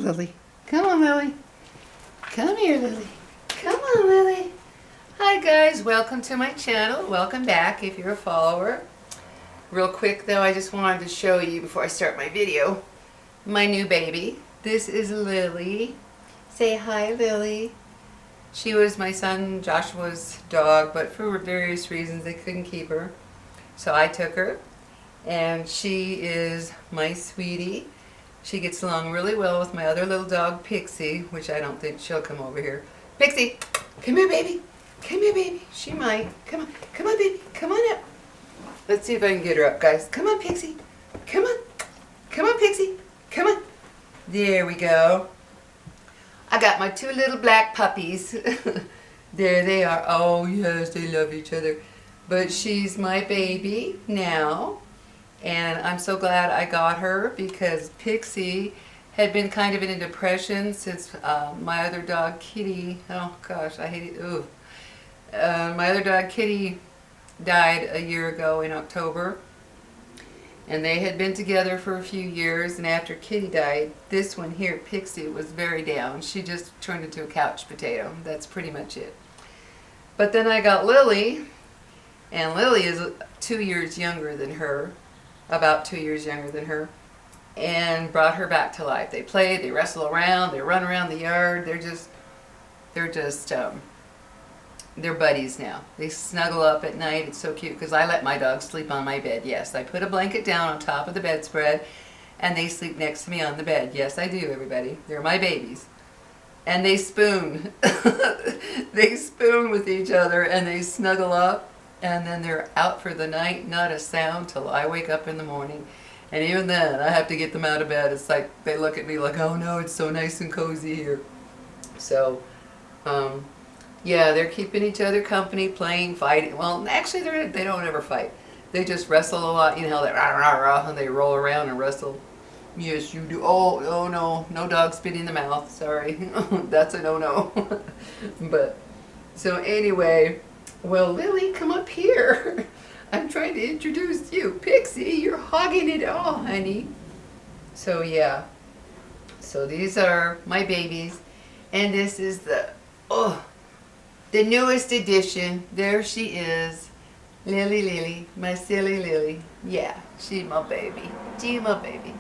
Lily. Come on, Lily. Come here, Lily. Come on, Lily. Hi, guys. Welcome to my channel. Welcome back if you're a follower. Real quick, though, I just wanted to show you before I start my video my new baby. This is Lily. Say hi, Lily. She was my son Joshua's dog, but for various reasons they couldn't keep her. So I took her, and she is my sweetie. She gets along really well with my other little dog, Pixie, which I don't think she'll come over here. Pixie, come here, baby. Come here, baby. She might. Come on, baby. Come on up. Let's see if I can get her up, guys. Come on, Pixie. Come on. Come on, Pixie. Come on. There we go. I got my two little black puppies. There they are. Oh, yes, they love each other. But she's my baby now. And I'm so glad I got her because Pixie had been kind of in a depression since my other dog, Kitty, oh gosh, I hate it, ooh. My other dog, Kitty, died a year ago in October. And they had been together for a few years, and after Kitty died, this one here, Pixie, was very down. She just turned into a couch potato. That's pretty much it. But then I got Lily, and Lily is 2 years younger than her. About 2 years younger than her, and brought her back to life. They play, they wrestle around, they run around the yard. They're buddies now. They snuggle up at night. It's so cute because I let my dogs sleep on my bed. Yes, I put a blanket down on top of the bedspread, and they sleep next to me on the bed. Yes, I do, everybody. They're my babies. And they spoon. They spoon with each other, and they snuggle up. And then they're out for the night, not a sound till I wake up in the morning. And even then, I have to get them out of bed. It's like they look at me like, oh no, it's so nice and cozy here. So, yeah, they're keeping each other company, playing, fighting. Well, actually, they don't ever fight. They just wrestle a lot. You know, they rah, rah, rah, and they roll around and wrestle. Yes, you do. Oh no, no dog spit in the mouth. Sorry, that's a no-no. But, so anyway. Well, Lily, come up here. I'm trying to introduce you. Pixie, you're hogging it all, honey. So, yeah. So, these are my babies. And this is the newest edition. There she is. Lily, my silly Lily. Yeah, she's my baby. She's my baby.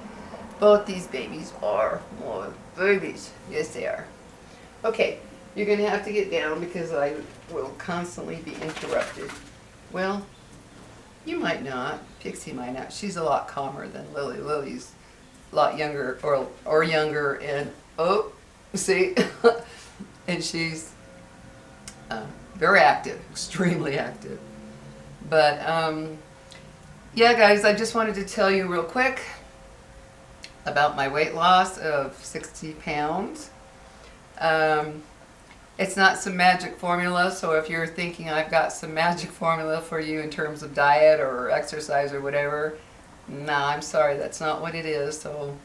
Both these babies are my babies. Yes, they are. Okay. You're going to have to get down because I will constantly be interrupted. Well, you might not. Pixie might not. She's a lot calmer than Lily. Lily's a lot younger or younger, and oh, see? And she's very active, extremely active. But yeah, guys, I just wanted to tell you real quick about my weight loss of 60 pounds. It's not some magic formula, so if you're thinking I've got some magic formula for you in terms of diet or exercise or whatever, nah, I'm sorry, that's not what it is. So,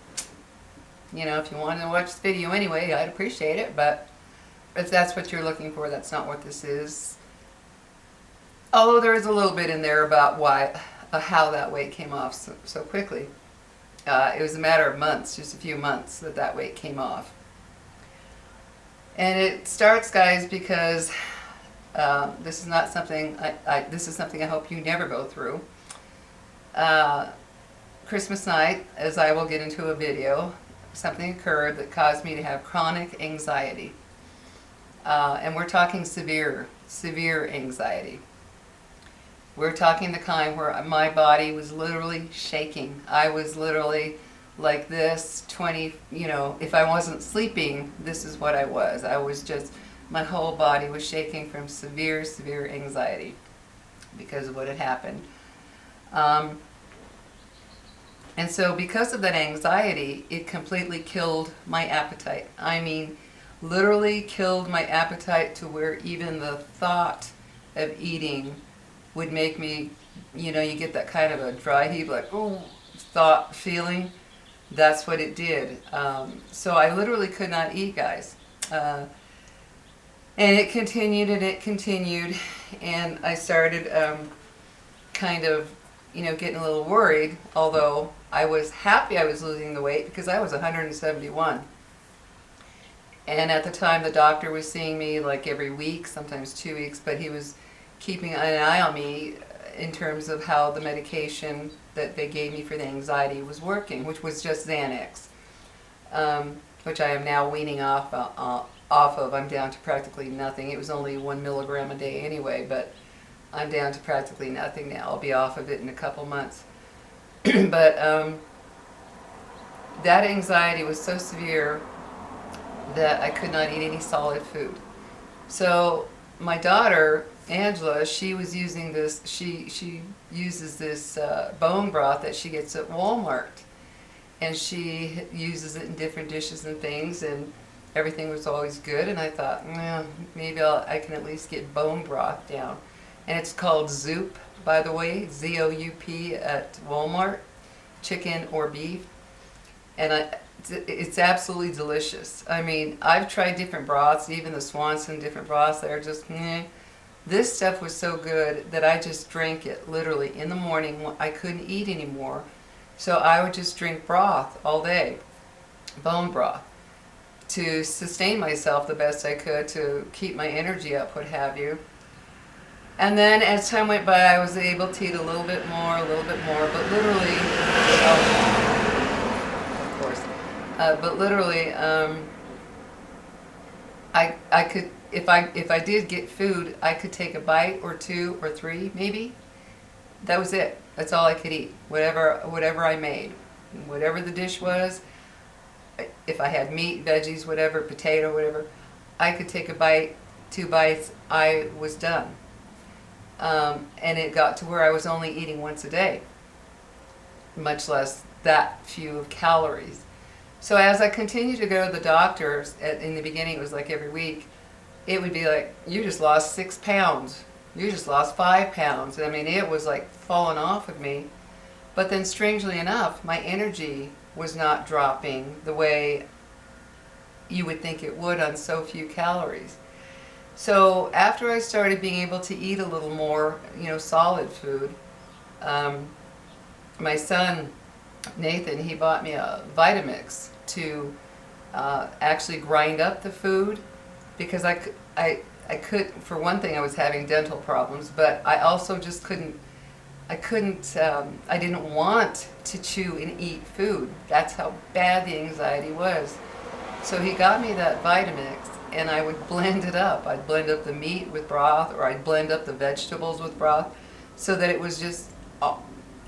you know, if you wanted to watch this video anyway, I'd appreciate it, but if that's what you're looking for, that's not what this is. Although there is a little bit in there about how that weight came off so quickly. It was a matter of months, just a few months, that weight came off. And it starts, guys, because this is not something this is something I hope you never go through. Christmas night, as I will get into a video, something occurred that caused me to have chronic anxiety, and we're talking severe anxiety. We're talking the kind where my body was literally shaking. I was literally like this, you know, if I wasn't sleeping, this is what I was. I was just, my whole body was shaking from severe anxiety because of what had happened. And so because of that anxiety, it completely killed my appetite. I mean, literally killed my appetite to where even the thought of eating would make me, you know, you get that kind of a dry heave, like, oh, thought, feeling. That's what it did. So I literally could not eat, guys. And it continued and it continued. And I started kind of, you know, getting a little worried, although I was happy I was losing the weight because I was 171. And at the time, the doctor was seeing me like every week, sometimes 2 weeks, but he was keeping an eye on me in terms of how the medication that they gave me for the anxiety was working, which was just Xanax, which I am now weaning off of. I'm down to practically nothing. It was only 1 milligram a day anyway, but I'm down to practically nothing now. I'll be off of it in a couple months. But that anxiety was so severe that I could not eat any solid food. So my daughter, Angela, she was using this, she uses this bone broth that she gets at Walmart. And she uses it in different dishes and things, and everything was always good. And I thought, maybe I can at least get bone broth down. And it's called Zoop, by the way, Z-O-U-P at Walmart, chicken or beef. And it's absolutely delicious. I mean, I've tried different broths, even the Swanson different broths. They're just, meh. This stuff was so good that I just drank it literally in the morning. I couldn't eat anymore. So I would just drink broth all day, bone broth, to sustain myself the best I could, to keep my energy up, what have you. And then as time went by, I was able to eat a little bit more, but literally, of course, but literally, I could, if I did get food, I could take a bite or 2 or 3 maybe. That was it. That's all I could eat. Whatever I made, whatever the dish was. If I had meat, veggies, whatever, potato, whatever, I could take a bite, 2 bites. I was done. And it got to where I was only eating once a day, much less that few of calories. So as I continued to go to the doctors, in the beginning it was like every week, it would be like, you just lost 6 pounds. You just lost 5 pounds. I mean, it was like falling off of me. But then strangely enough, my energy was not dropping the way you would think it would on so few calories. So after I started being able to eat a little more, solid food, my son, Nathan, he bought me a Vitamix to actually grind up the food, because I could, for one thing, I was having dental problems, but I also just couldn't, I didn't want to chew and eat food. That's how bad the anxiety was. So he got me that Vitamix, and I would blend it up. I'd blend up the meat with broth, or I'd blend up the vegetables with broth, so that it was just,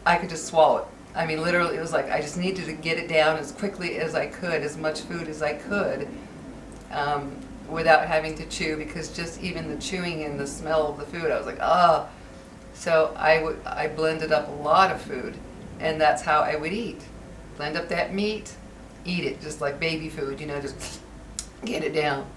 I could just swallow it. I mean, literally, it was like I just needed to get it down as quickly as I could, as much food as I could, without having to chew, because just even the chewing and the smell of the food, I was like, ah. So I blended up a lot of food, and that's how I would eat. Blend up that meat, eat it, just like baby food, just get it down.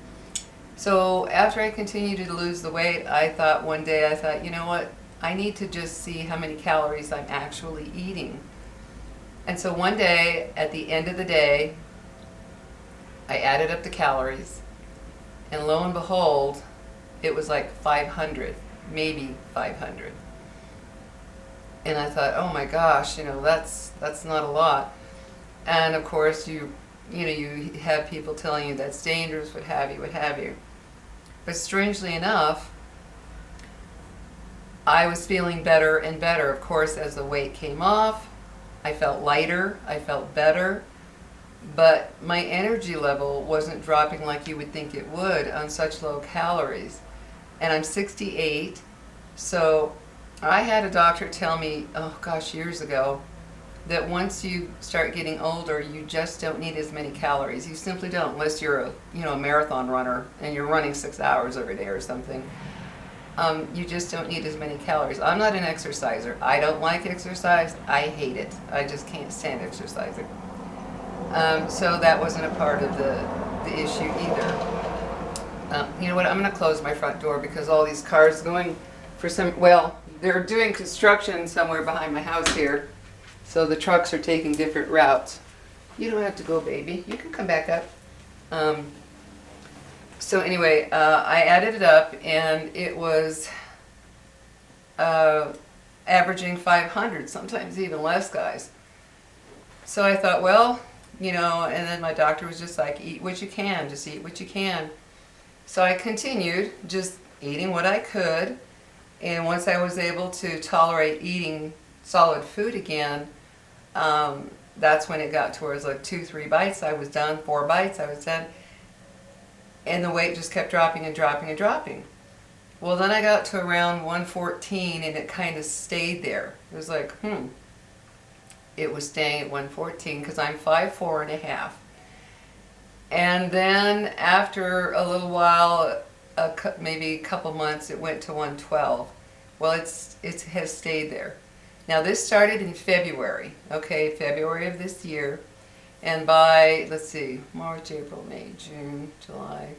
So after I continued to lose the weight, I thought one day, you know what, I need to just see how many calories I'm actually eating. And so one day, at the end of the day, I added up the calories, and lo and behold, it was like 500, maybe 500. And I thought, oh my gosh, that's not a lot. And of course, you have people telling you that's dangerous, what have you. But strangely enough, I was feeling better and better. Of course, as the weight came off, I felt lighter, I felt better, but my energy level wasn't dropping like you would think it would on such low calories. And I'm 68, so I had a doctor tell me, oh gosh, years ago, that once you start getting older, you just don't need as many calories. You simply don't, unless you're a marathon runner and you're running 6 hours every day or something. You just don't need as many calories. I'm not an exerciser. I don't like exercise. I hate it. I just can't stand exercising. So that wasn't a part of the issue either. You know what? I'm going to close my front door because all these cars going for they're doing construction somewhere behind my house here. So the trucks are taking different routes. You don't have to go, baby. You can come back up. So anyway, I added it up, and it was averaging 500, sometimes even less, guys. So I thought, well, you know, and then my doctor was just like, eat what you can, just eat what you can. So I continued just eating what I could, and once I was able to tolerate eating solid food again, that's when it got towards like 2-3 bites I was done, 4 bites I was done, and the weight just kept dropping and dropping and dropping. Well, then I got to around 114 and it kind of stayed there. It was like, it was staying at 114 because I'm 5'4½". And then after a little while, maybe a couple months, it went to 112. Well, it has stayed there. Now this started in February, okay, February of this year. And by, let's see, March, April, May, June, July,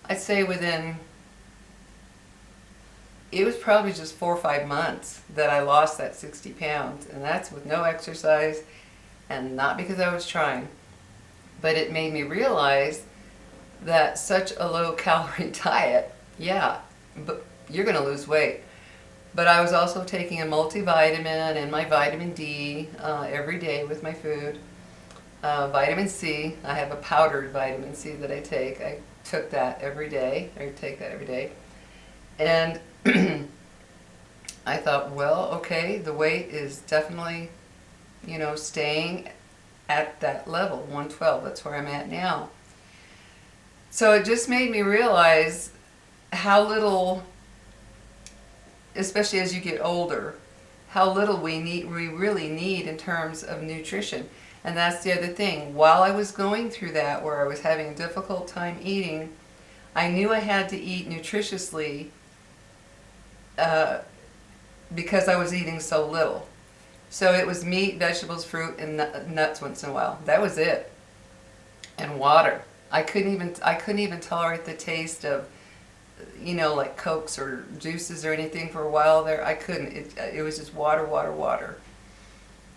I'd say within, it was probably just 4 or 5 months that I lost that 60 pounds. And that's with no exercise and not because I was trying. But it made me realize that such a low calorie diet, yeah, but you're going to lose weight. But I was also taking a multivitamin and my vitamin D every day with my food. Vitamin C, I have a powdered vitamin C that I take. I took that every day, or take that every day. And I thought, well, okay, the weight is definitely, you know, staying at that level, 112. That's where I'm at now. So it just made me realize how little, especially as you get older, how little we really need in terms of nutrition. And that's the other thing. While I was going through that, where I was having a difficult time eating, I knew I had to eat nutritiously because I was eating so little. So it was meat, vegetables, fruit, and nuts once in a while. That was it. And water. I couldn't even tolerate the taste of, you know, like Cokes or juices or anything for a while there. I couldn't. It was just water, water, water.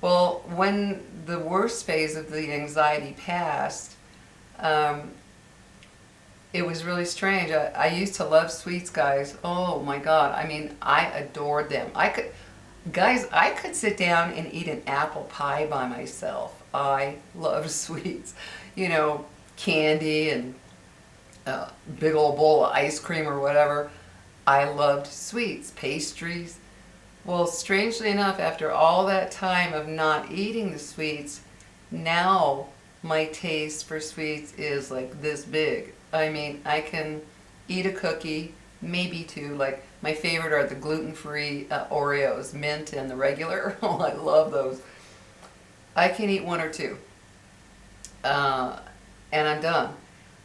Well, when the worst phase of the anxiety passed, it was really strange. I used to love sweets, guys. Oh my God. I mean, I adored them. Guys, I could sit down and eat an apple pie by myself. I love sweets. You know, candy and a big old bowl of ice cream or whatever. I loved sweets, pastries. Well, strangely enough, after all that time of not eating the sweets, now my taste for sweets is like this big. I mean, I can eat a cookie, maybe 2. Like, my favorite are the gluten-free Oreos, mint and the regular. Oh, I love those. I can eat 1 or 2. And I'm done.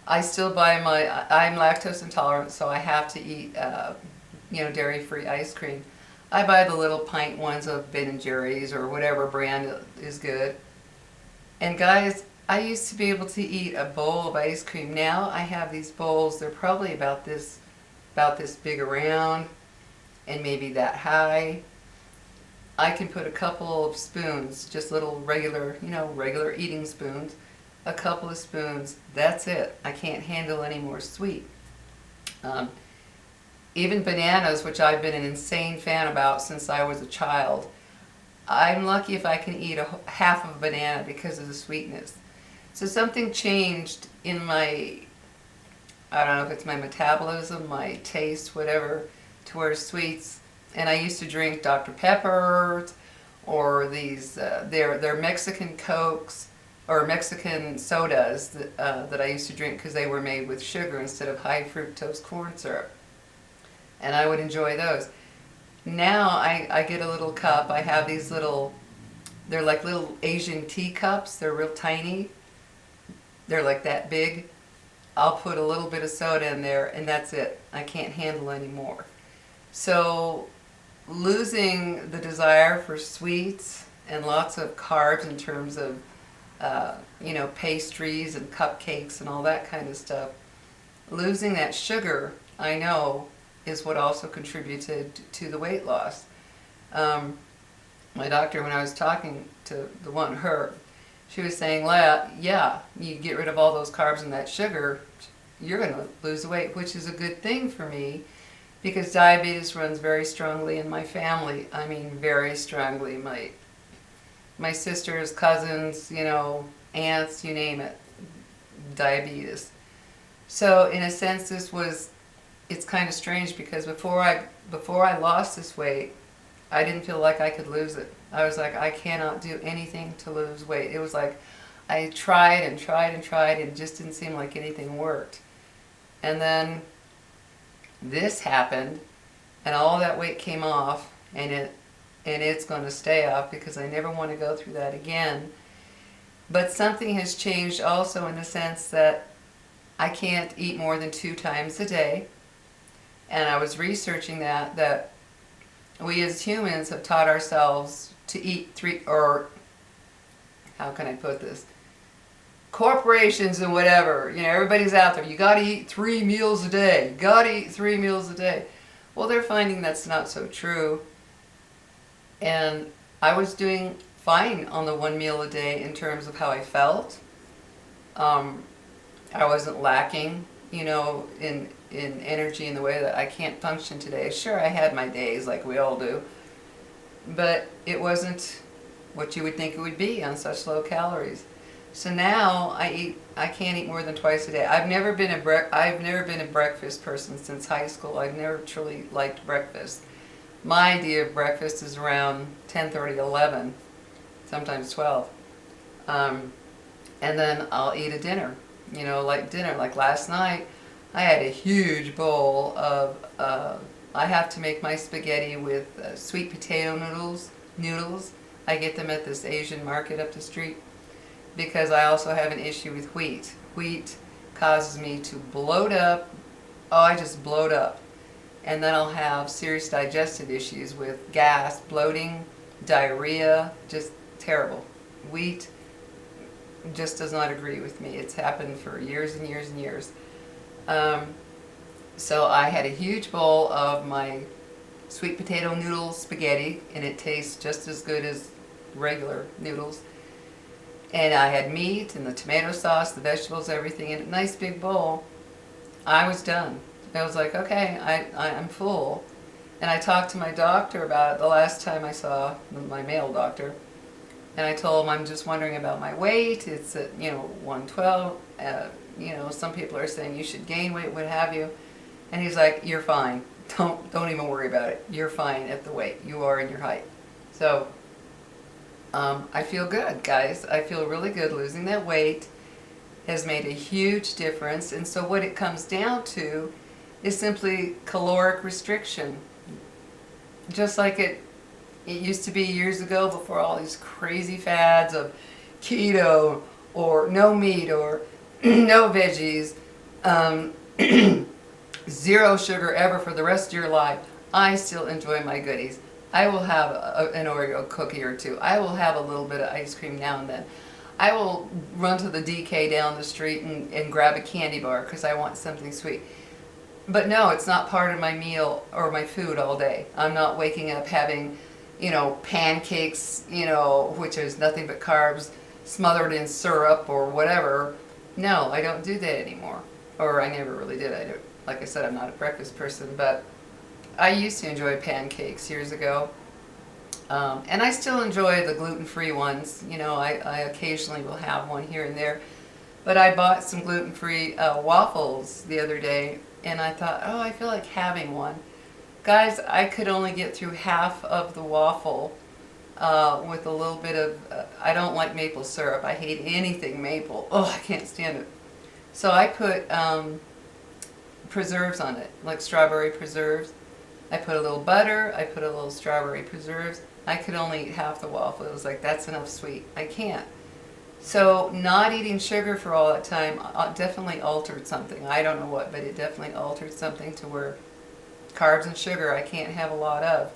I still buy I'm lactose intolerant, so I have to eat, you know, dairy-free ice cream. I buy the little pint ones of Ben & Jerry's or whatever brand is good. And guys, I used to be able to eat a bowl of ice cream. Now I have these bowls, they're probably about this big around and maybe that high. I can put a couple of spoons, just little regular, you know, regular eating spoons, a couple of spoons, that's it. I can't handle any more sweet. Even bananas, which I've been an insane fan about since I was a child, I'm lucky if I can eat half of a banana because of the sweetness. So something changed in my, I don't know if it's my metabolism, my taste, whatever, towards sweets. And I used to drink Dr. Peppers or these, they're Mexican Cokes or Mexican sodas that I used to drink because they were made with sugar instead of high fructose corn syrup. And I would enjoy those. Now I get a little cup. I have these little, they're like little Asian teacups. They're real tiny. They're like that big. I'll put a little bit of soda in there and that's it. I can't handle any more. So losing the desire for sweets and lots of carbs in terms of you know, pastries and cupcakes and all that kind of stuff. Losing that sugar, I know, is what also contributed to the weight loss. My doctor, when I was talking to her, she was saying, yeah, you get rid of all those carbs and that sugar, you're going to lose weight, which is a good thing for me because diabetes runs very strongly in my family. I mean, very strongly. My sisters, cousins, you know, ants, you name it, diabetes. So in a sense, it's kind of strange because before I lost this weight, I didn't feel like I could lose it. I was like, I cannot do anything to lose weight. It was like I tried and tried and tried, and it just didn't seem like anything worked. And then this happened, and all that weight came off, and it's going to stay off because I never want to go through that again. But something has changed also in the sense that I can't eat more than 2 times a day. And I was researching that we as humans have taught ourselves to eat 3, or how can I put this? Corporations and whatever, everybody's out there. You got to eat 3 meals a day. Got to eat 3 meals a day. Well, they're finding that's not so true. And I was doing fine on the 1 meal a day in terms of how I felt. I wasn't lacking, in energy in the way that I can't function today. Sure, I had my days like we all do, but it wasn't what you would think it would be on such low calories. So now I can't eat more than twice a day. I've never been a breakfast person since high school. I've never truly liked breakfast. My idea of breakfast is around 10:30, 11, sometimes 12. And then I'll eat a dinner, like last night. I had a huge bowl of, I have to make my spaghetti with sweet potato noodles. I get them at this Asian market up the street because I also have an issue with wheat. Wheat causes me to bloat up. Oh, I just bloat up. And then I'll have serious digestive issues with gas, bloating, diarrhea, just terrible. Wheat just does not agree with me. It's happened for years and years and years. So I had a huge bowl of my sweet potato noodle spaghetti, and it tastes just as good as regular noodles. And I had meat and the tomato sauce, the vegetables, everything in a nice big bowl. I was done. I was like, okay, I'm full. And I talked to my doctor about it the last time I saw my male doctor. And I told him I'm just wondering about my weight. It's at 112. Some people are saying you should gain weight, what have you. And he's like, you're fine. Don't even worry about it. You're fine at the weight you are in your height. So I feel good, guys. I feel really good. Losing that weight has made a huge difference. And so what it comes down to is simply caloric restriction. Just like it used to be years ago before all these crazy fads of keto or no meat or no veggies, 0 sugar ever for the rest of your life. I still enjoy my goodies. I will have an Oreo cookie or 2. I will have a little bit of ice cream now and then. I will run to the DK down the street and grab a candy bar because I want something sweet. But no, it's not part of my meal or my food all day. I'm not waking up having, pancakes, which is nothing but carbs smothered in syrup or whatever. No, I don't do that anymore. Or I never really did. Like I said, I'm not a breakfast person, but I used to enjoy pancakes years ago. And I still enjoy the gluten-free ones. I occasionally will have one here and there. But I bought some gluten-free waffles the other day, and I thought, oh, I feel like having one. Guys, I could only get through half of the waffle with a little bit of, I don't like maple syrup. I hate anything maple. Oh, I can't stand it. So I put preserves on it, like strawberry preserves. I put a little butter. I put a little strawberry preserves. I could only eat half the waffle. It was like, that's enough sweet. I can't. So not eating sugar for all that time definitely altered something. I don't know what, but it definitely altered something to where carbs and sugar I can't have a lot of.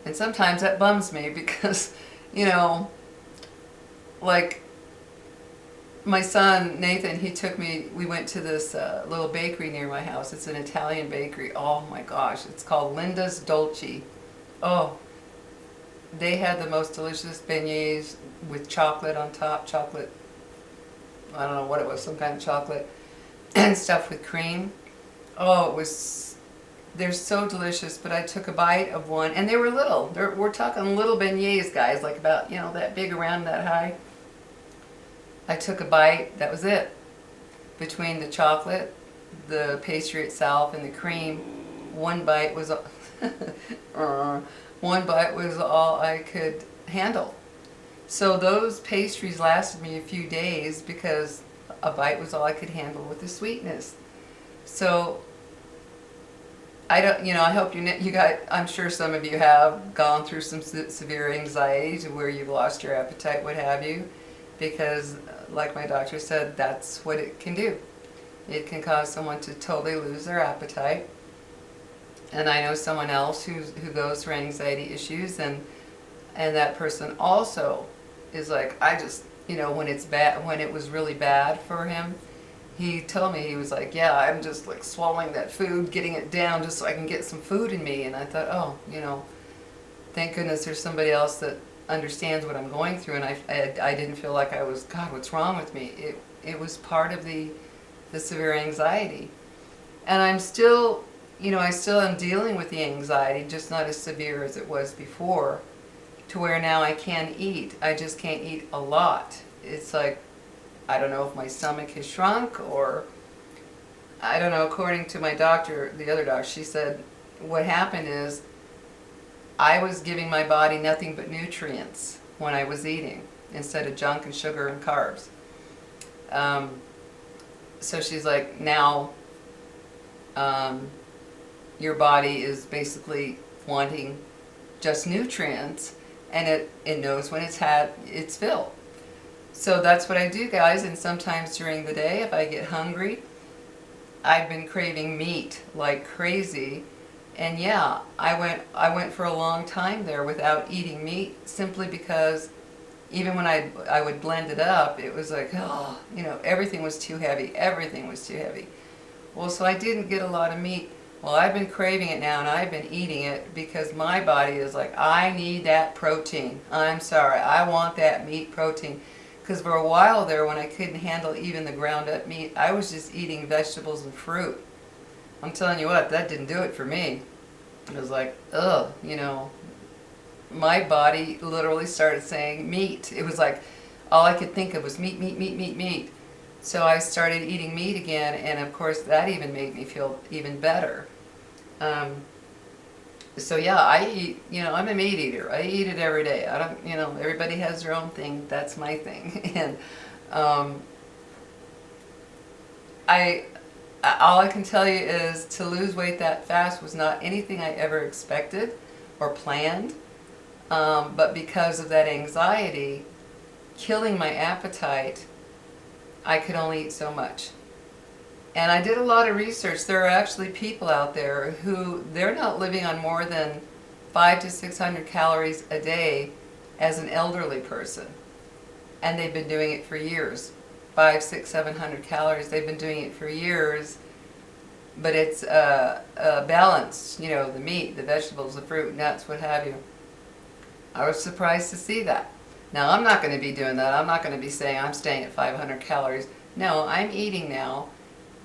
And sometimes that bums me because, like my son Nathan, he took me, we went to this little bakery near my house. It's an Italian bakery. Oh my gosh, it's called Linda's Dolce. Oh, they had the most delicious beignets with chocolate on top, chocolate, I don't know what it was, some kind of chocolate, and stuff with cream. Oh, they're so delicious, but I took a bite of one, and they were little. We're talking little beignets, guys, like about, that big around that high. I took a bite, that was it. Between the chocolate, the pastry itself, and the cream, one bite was one bite was all I could handle. So those pastries lasted me a few days because a bite was all I could handle with the sweetness. So I don't, I hope you got, I'm sure some of you have gone through some severe anxiety to where you've lost your appetite, what have you, because like my doctor said, that's what it can do. It can cause someone to totally lose their appetite. And I know someone else who goes through anxiety issues, and that person also is like, I just, when it's bad, when it was really bad for him, he told me, he was like, yeah, I'm just like swallowing that food, getting it down just so I can get some food in me. And I thought, oh, thank goodness there's somebody else that understands what I'm going through. And I didn't feel like I was, God, what's wrong with me? It was part of the severe anxiety. And I'm still, I still am dealing with the anxiety, just not as severe as it was before, to where now I can eat. I just can't eat a lot. It's like, I don't know if my stomach has shrunk, or I don't know. According to my doctor, the other doctor, she said what happened is I was giving my body nothing but nutrients when I was eating instead of junk and sugar and carbs. So she's like, now your body is basically wanting just nutrients, and it knows when it's had its fill. So that's what I do, guys. And sometimes during the day, if I get hungry, I've been craving meat like crazy. And yeah, I went for a long time there without eating meat, simply because even when I would blend it up, it was like, oh, everything was too heavy. Everything was too heavy. Well, so I didn't get a lot of meat. Well, I've been craving it now, and I've been eating it because my body is like, I need that protein. I'm sorry, I want that meat protein. Because for a while there, when I couldn't handle even the ground up meat, I was just eating vegetables and fruit. I'm telling you what, that didn't do it for me. It was like, ugh, my body literally started saying meat. It was like, all I could think of was meat, meat, meat, meat, meat. So I started eating meat again, and of course that even made me feel even better. So yeah, I eat, I'm a meat eater. I eat it every day. I don't, everybody has their own thing. That's my thing. And all I can tell you is to lose weight that fast was not anything I ever expected or planned. But because of that anxiety killing my appetite, I could only eat so much. And I did a lot of research. There are actually people out there who, they're not living on more than 500 to 600 calories a day as an elderly person. And they've been doing it for years. 500, 600, 700 calories. They've been doing it for years. But it's balanced, the meat, the vegetables, the fruit, nuts, what have you. I was surprised to see that. Now, I'm not going to be doing that. I'm not going to be saying I'm staying at 500 calories. No, I'm eating now,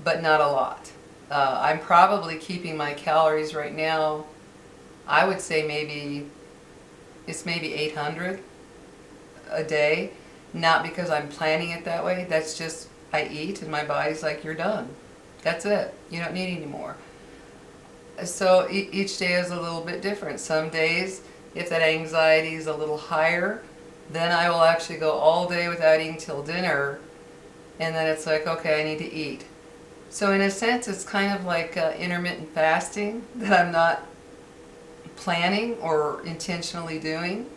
but not a lot. I'm probably keeping my calories right now, I would say maybe 800 a day. Not because I'm planning it that way. That's just, I eat and my body's like, you're done. That's it. You don't need any more. So each day is a little bit different. Some days, if that anxiety is a little higher, then I will actually go all day without eating till dinner, and then it's like, okay, I need to eat. So in a sense, it's kind of like intermittent fasting that I'm not planning or intentionally doing.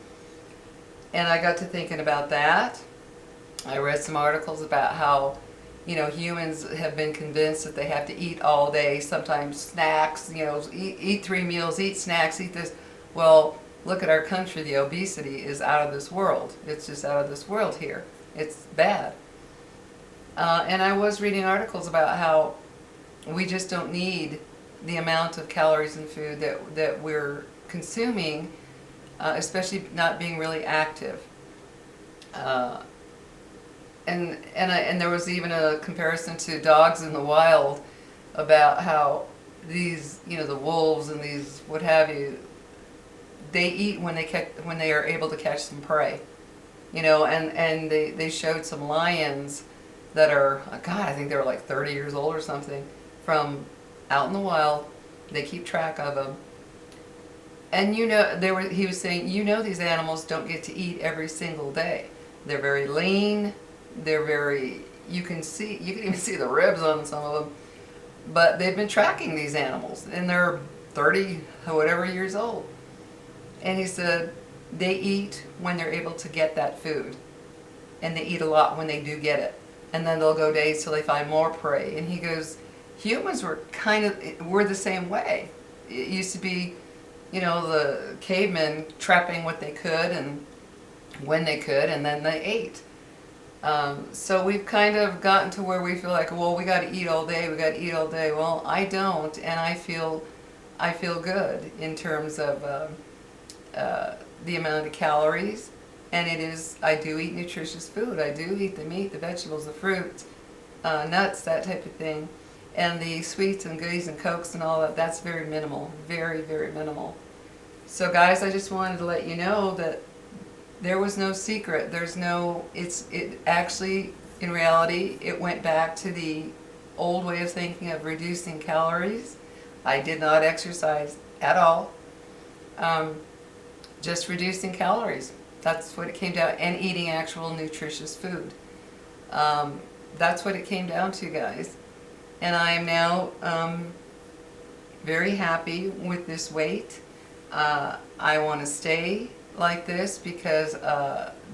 And I got to thinking about that. I read some articles about how, humans have been convinced that they have to eat all day, sometimes snacks, eat 3 meals, eat snacks, eat this. Well, look at our country. The obesity is out of this world. It's just out of this world here. It's bad. And I was reading articles about how we just don't need the amount of calories in food that we're consuming, especially not being really active. And there was even a comparison to dogs in the wild about how these, the wolves and these what have you, they eat when they are able to catch some prey. you know, and they showed some lions that are, God, I think they were like 30 years old or something, from out in the wild. They keep track of them. And you know, he was saying, you know, these animals don't get to eat every single day. They're very lean. They're very, you can even see the ribs on some of them. But they've been tracking these animals, and they're 30 or whatever years old. And he said they eat when they're able to get that food. And they eat a lot when they do get it. And then they'll go days till they find more prey. And he goes, humans we're the same way. It used to be, you know, the cavemen trapping what they could and when they could, and then they ate. So we've kind of gotten to where we feel like, well, we got to eat all day, we got to eat all day. Well, I don't, and I feel good in terms of the amount of calories, and I do eat nutritious food. I do eat the meat, the vegetables, the fruits, nuts, that type of thing. And the sweets and goodies and cokes and all that, that's very minimal, very, very minimal. So guys, I just wanted to let you know that there was no secret. It actually, in reality, it went back to the old way of thinking of reducing calories. I did not exercise at all. Just reducing calories. That's what it came down, and eating actual nutritious food. That's what it came down to, guys. And I am now very happy with this weight. I want to stay like this because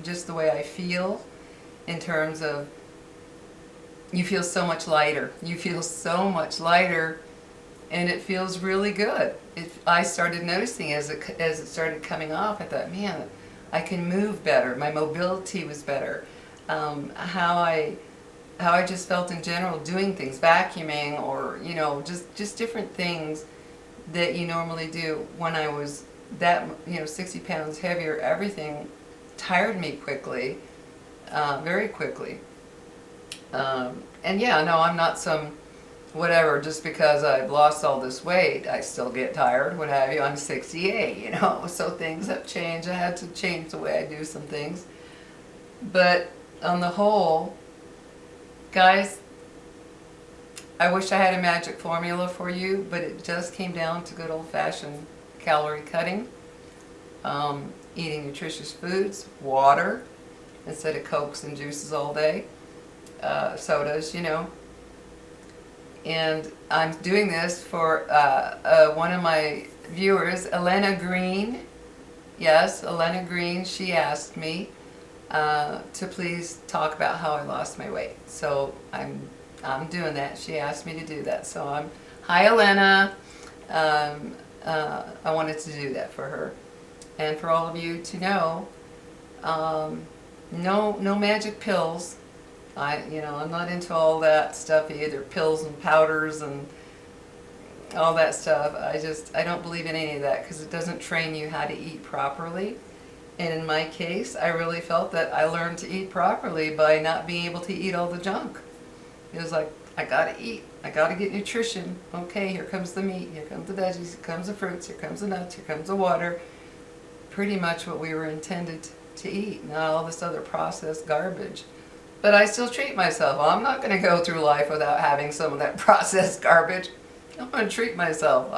just the way I feel, in terms of, you feel so much lighter. You feel so much lighter, and it feels really good. I started noticing as it started coming off, I thought, man, I can move better. My mobility was better. How I just felt in general doing things, vacuuming, or, you know, just different things that you normally do. When I was that, you know, 60 pounds heavier, everything tired me quickly, very quickly. And yeah, no, I'm not some whatever, just because I've lost all this weight, I still get tired, what have you. I'm 68, you know, so things have changed. I had to change the way I do some things. But on the whole, guys, I wish I had a magic formula for you, but it just came down to good old-fashioned calorie cutting, eating nutritious foods, water, instead of Cokes and juices all day, sodas, you know. And I'm doing this for one of my viewers, Elena Green. Yes, Elena Green, she asked me to please talk about how I lost my weight. So I'm doing that. She asked me to do that. So hi Elena. I wanted to do that for her. And for all of you to know, no magic pills. I'm not into all that stuff either, pills and powders and all that stuff. I don't believe in any of that, because it doesn't train you how to eat properly. And in my case, I really felt that I learned to eat properly by not being able to eat all the junk. It was like, I gotta eat, I gotta get nutrition. Okay, here comes the meat, here comes the veggies, here comes the fruits, here comes the nuts, here comes the water. Pretty much what we were intended to eat, not all this other processed garbage. But I still treat myself. I'm not going to go through life without having some of that processed garbage. I'm going to treat myself.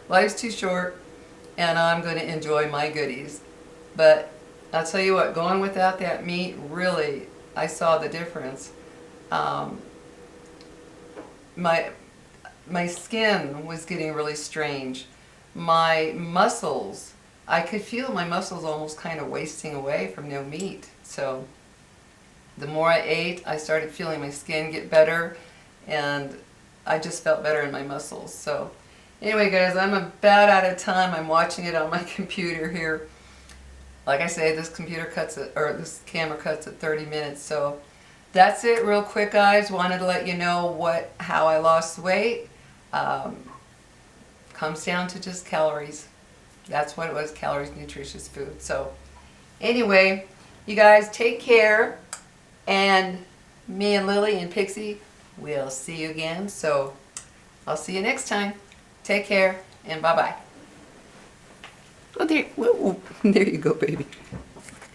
Life's too short, and I'm going to enjoy my goodies. But I'll tell you what, going without that meat, really, I saw the difference. My skin was getting really strange. My muscles, I could feel my muscles almost kind of wasting away from no meat. So the more I ate, I started feeling my skin get better, and I just felt better in my muscles. So anyway, guys, I'm about out of time. I'm watching it on my computer here. Like I say, this camera cuts at 30 minutes. So that's it real quick, guys. Wanted to let you know how I lost weight. Comes down to just calories. That's what it was, calories, nutritious food. So anyway, you guys take care. And me and Lily and Pixie, we'll see you again. So I'll see you next time. Take care, and bye-bye. Oh, there you go, baby.